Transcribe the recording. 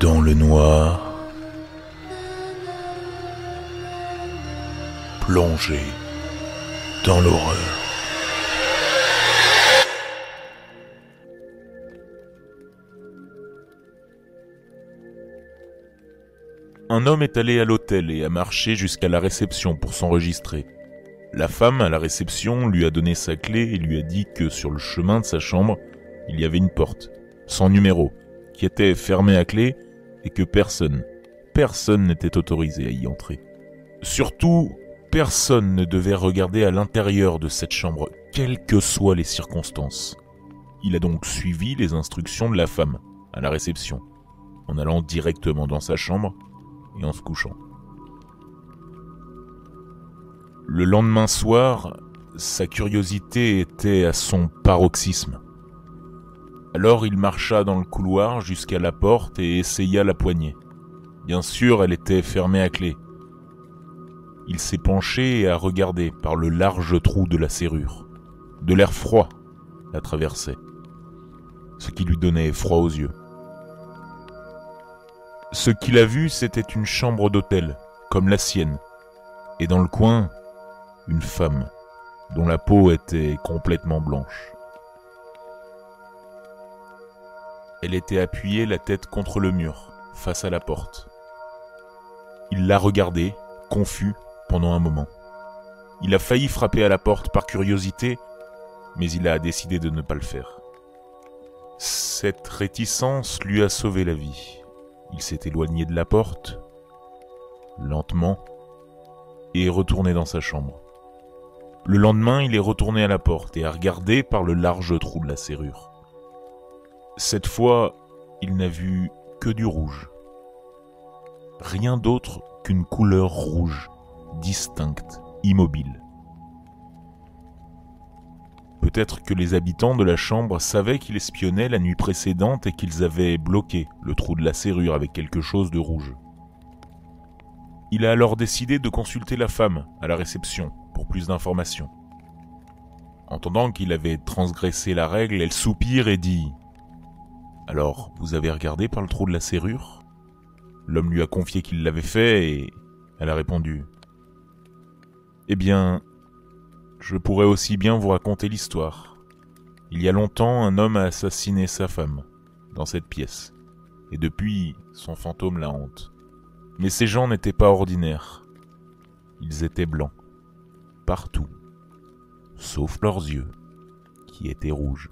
Dans le noir, plongé dans l'horreur. Un homme est allé à l'hôtel et a marché jusqu'à la réception pour s'enregistrer. La femme à la réception lui a donné sa clé et lui a dit que sur le chemin de sa chambre, il y avait une porte, sans numéro, qui était fermée à clé et que personne n'était autorisé à y entrer. Surtout, personne ne devait regarder à l'intérieur de cette chambre, quelles que soient les circonstances. Il a donc suivi les instructions de la femme à la réception, en allant directement dans sa chambre et en se couchant. Le lendemain soir, sa curiosité était à son paroxysme. Alors il marcha dans le couloir jusqu'à la porte et essaya la poignée. Bien sûr, elle était fermée à clé. Il s'est penché et a regardé par le large trou de la serrure. De l'air froid la traversait, ce qui lui donnait froid aux yeux. Ce qu'il a vu, c'était une chambre d'hôtel, comme la sienne, et dans le coin, une femme, dont la peau était complètement blanche. Elle était appuyée la tête contre le mur, face à la porte. Il l'a regardée, confus, pendant un moment. Il a failli frapper à la porte par curiosité, mais il a décidé de ne pas le faire. Cette réticence lui a sauvé la vie. Il s'est éloigné de la porte, lentement, et est retourné dans sa chambre. Le lendemain, il est retourné à la porte et a regardé par le large trou de la serrure. Cette fois, il n'a vu que du rouge. Rien d'autre qu'une couleur rouge, distincte, immobile. Peut-être que les habitants de la chambre savaient qu'il espionnait la nuit précédente et qu'ils avaient bloqué le trou de la serrure avec quelque chose de rouge. Il a alors décidé de consulter la femme à la réception pour plus d'informations. Entendant qu'il avait transgressé la règle, elle soupire et dit « Alors, vous avez regardé par le trou de la serrure ?» L'homme lui a confié qu'il l'avait fait et elle a répondu « Eh bien, je pourrais aussi bien vous raconter l'histoire. Il y a longtemps, un homme a assassiné sa femme, dans cette pièce, et depuis, son fantôme la hante. Mais ces gens n'étaient pas ordinaires. Ils étaient blancs, partout, sauf leurs yeux, qui étaient rouges. »